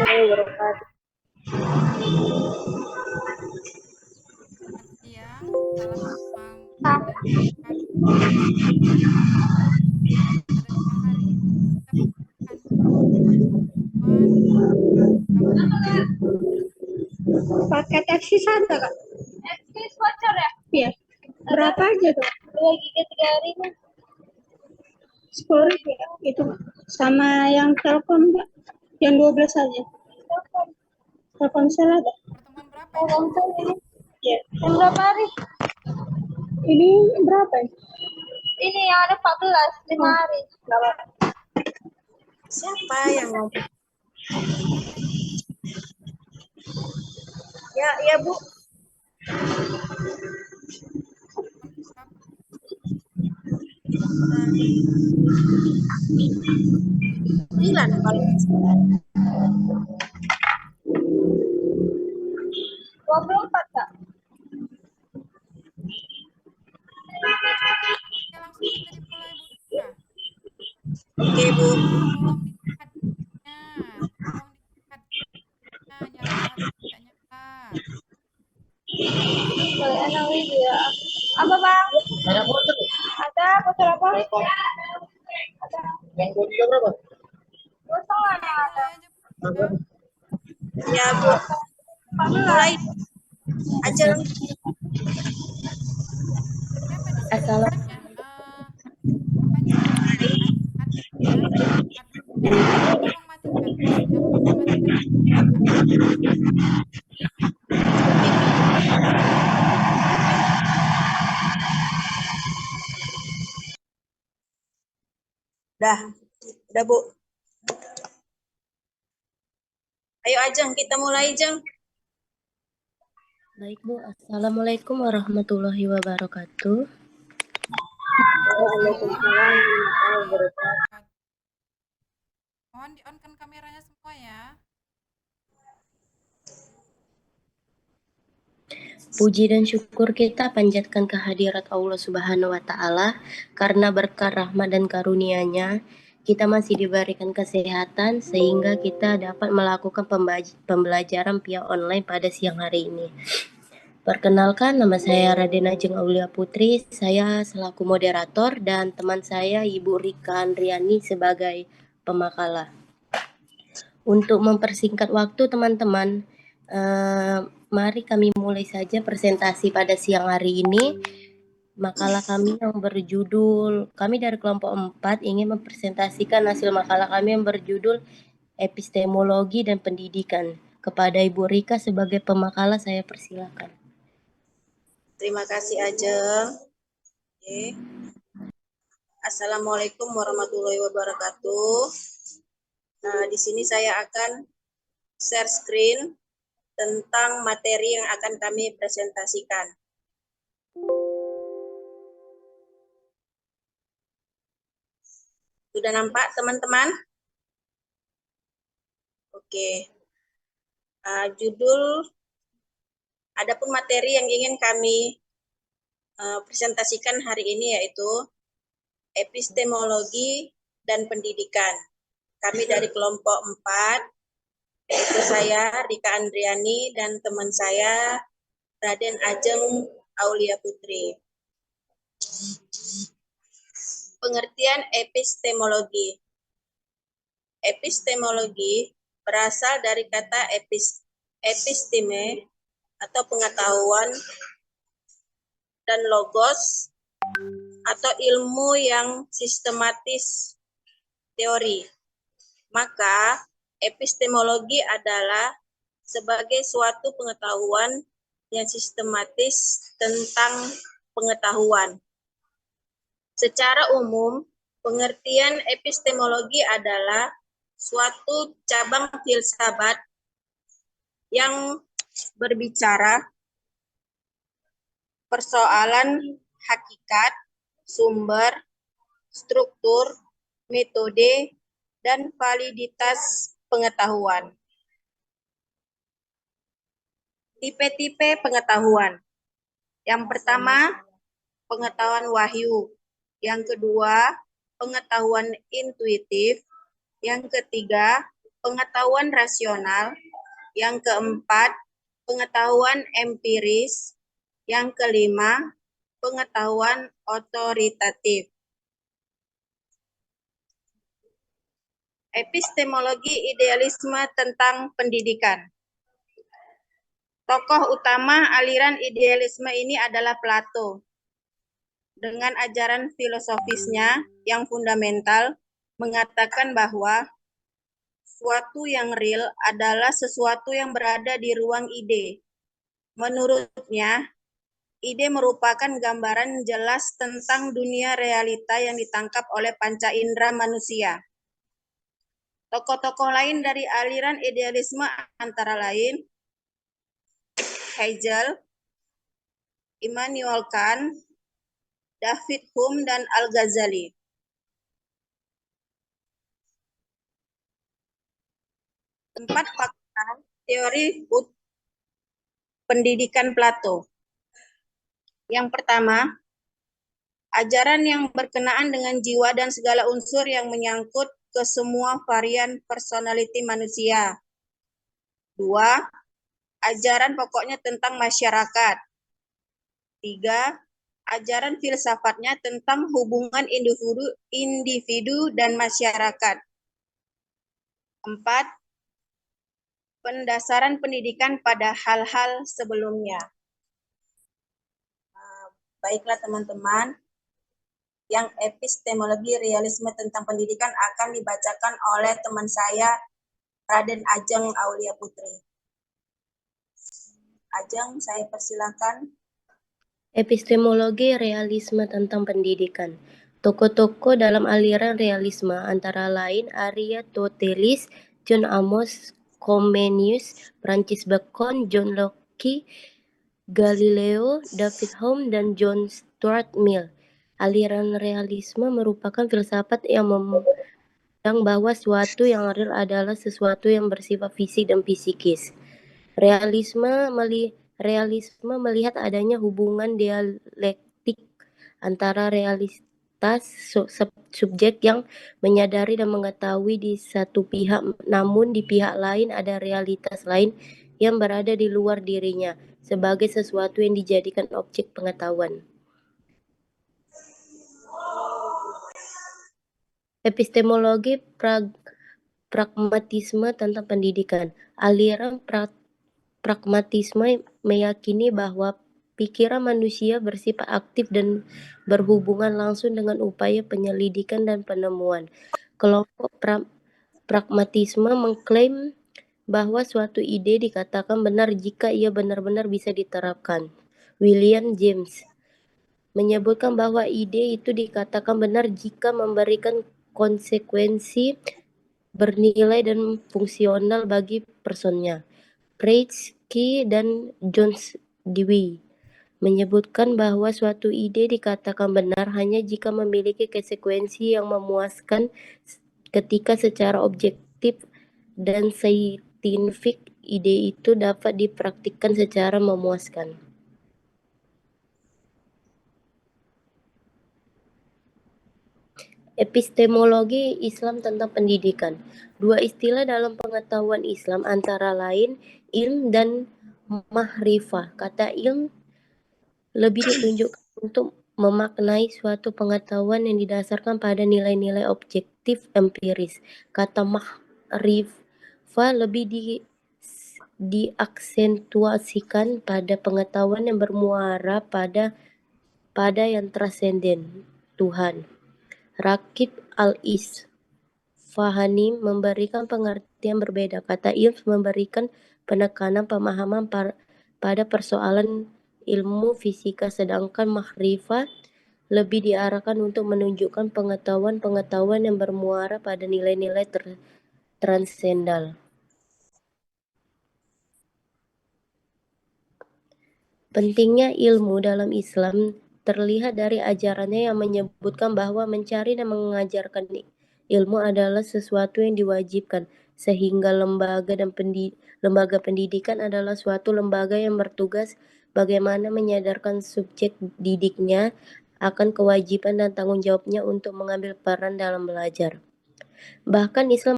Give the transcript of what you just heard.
warahmatullahi wabarakatuh. Selamat siang, salam semangat dan sehat kita semua. Pada siang hari ini kita akan teman kamu Pakai taksi ada kak? Eksis voucher ya? Iya. Berapa aja tuh? 2 giga 3 hari. 10.000 ya? Itu sama yang Telkom Kak? Yang 12 aja. Telkomsel ada? pertemuan berapa Oh, ini? langsung ini. Iya. Yang berapa hari? Ini berapa ya? Ini yang ada 14, 5 hari. Siapa yang ngomong? Ya Bu. Sembilan kalau 24 kak. Ya, langsung saja dimulai Bu Rika. Oke Bu. Tolong dilihatnya, tolong dilihatnya nyala atau tidak nyala. Boleh enak ya. Apa bang? Ada voucher. Ada voucher apa? Ada. Yang 2 giga berapa? Kosong lah yang ada. Mulai aja Bu Rika. Ya Bu. Mulai aja. Siapa di sini namanya? Apanya? Adminnya? Tolong matikan. Jangan lupa matikan. Udah Bu. Ayo Ajeng, kita mulai Jeng. Baik Bu, Assalamualaikum warahmatullahi wabarakatuh. Waalaikumsalam warahmatullahi wabarakatuh. Mohon di-on-kan kameranya semua ya. Puji dan syukur kita panjatkan kehadirat Allah Subhanahu wa Ta'ala, karena berkah rahmat dan karunia-Nya kita masih diberikan kesehatan sehingga kita dapat melakukan pembelajaran via online pada siang hari ini. Perkenalkan, nama saya Raden Ajeng Aulia Putri. Saya selaku moderator dan teman saya Ibu Rika Andriani sebagai pemakalah. Untuk mempersingkat waktu teman-teman, mari kami mulai saja presentasi pada siang hari ini. Makalah kami yang berjudul, kami dari kelompok 4 ingin mempresentasikan hasil makalah kami yang berjudul Epistemologi dan Pendidikan. Kepada Ibu Rika sebagai pemakalah saya persilakan. Terima kasih Ajeng. Oke. Assalamualaikum warahmatullahi wabarakatuh. Nah, di sini saya akan share screen tentang materi yang akan kami presentasikan. Sudah nampak teman-teman? Oke. Judul, adapun materi yang ingin kami presentasikan hari ini yaitu Epistemologi dan Pendidikan. Kami dari kelompok 4, yaitu saya Rika Andriani dan teman saya Raden Ajeng Aulia Putri. Pengertian epistemologi. Epistemologi berasal dari kata episteme atau pengetahuan dan logos atau ilmu yang sistematis teori. Maka epistemologi adalah sebagai suatu pengetahuan yang sistematis tentang pengetahuan. Secara umum, pengertian epistemologi adalah suatu cabang filsafat yang berbicara persoalan hakikat, sumber, struktur, metode, dan validitas pengetahuan. Tipe-tipe pengetahuan. Yang pertama, pengetahuan wahyu. Yang kedua, pengetahuan intuitif. Yang ketiga, pengetahuan rasional. Yang keempat, pengetahuan empiris. Yang kelima, pengetahuan otoritatif. Epistemologi idealisme tentang pendidikan. Tokoh utama aliran idealisme ini adalah Plato. Dengan ajaran filosofisnya yang fundamental, mengatakan bahwa suatu yang real adalah sesuatu yang berada di ruang ide. Menurutnya, ide merupakan gambaran jelas tentang dunia realita yang ditangkap oleh panca indera manusia. Tokoh-tokoh lain dari aliran idealisme antara lain Hegel, Immanuel Kant, David Hume, dan Al-Ghazali. Empat fakta teori pendidikan Plato. Yang pertama, ajaran yang berkenaan dengan jiwa dan segala unsur yang menyangkut ke semua varian personality manusia. 2. Ajaran pokoknya tentang masyarakat. 3. Ajaran filsafatnya tentang hubungan individu dan masyarakat. 4. Pendasaran pendidikan pada hal-hal sebelumnya. Baiklah teman-teman, yang epistemologi realisme tentang pendidikan akan dibacakan oleh teman saya, Raden Ajeng Aulia Putri. Ajeng, saya persilakan. Epistemologi realisme tentang pendidikan. Tokoh-tokoh dalam aliran realisme antara lain Aristoteles, John Amos Comenius, Francis Bacon, John Locke, Galileo, David Hume, dan John Stuart Mill. Aliran realisme merupakan filsafat yang memandang bahwa suatu yang real adalah sesuatu yang bersifat fisik dan psikis. Realisme melihat adanya hubungan dialektik antara realitas subjek yang menyadari dan mengetahui di satu pihak, namun di pihak lain ada realitas lain yang berada di luar dirinya sebagai sesuatu yang dijadikan objek pengetahuan. Epistemologi pragmatisme tentang pendidikan. Aliran pragmatisme meyakini bahwa pikiran manusia bersifat aktif dan berhubungan langsung dengan upaya penyelidikan dan penemuan. Kelompok pragmatisme mengklaim bahwa suatu ide dikatakan benar jika ia benar-benar bisa diterapkan. William James menyebutkan bahwa ide itu dikatakan benar jika memberikan konsekuensi bernilai dan fungsional bagi personnya. Preitsky dan John Dewey menyebutkan bahwa suatu ide dikatakan benar hanya jika memiliki konsekuensi yang memuaskan ketika secara objektif dan saintifik ide itu dapat dipraktikkan secara memuaskan. Epistemologi Islam tentang pendidikan. Dua istilah dalam pengetahuan Islam antara lain ilm dan mahrifah. Kata ilm lebih ditunjukkan untuk memaknai suatu pengetahuan yang didasarkan pada nilai-nilai objektif empiris. Kata mahrifah lebih diaksentuasikan pada pengetahuan yang bermuara pada yang transenden, Tuhan. Rakib Al-Isfahani memberikan pengertian berbeda. Kata ilm memberikan penekanan pemahaman pada persoalan ilmu fisika, sedangkan mahrifah lebih diarahkan untuk menunjukkan pengetahuan yang bermuara pada nilai-nilai transendal. Pentingnya ilmu dalam Islam terlihat dari ajarannya yang menyebutkan bahwa mencari dan mengajarkan ilmu adalah sesuatu yang diwajibkan, sehingga lembaga pendidikan adalah suatu lembaga yang bertugas bagaimana menyadarkan subjek didiknya akan kewajiban dan tanggung jawabnya untuk mengambil peran dalam belajar. Bahkan Islam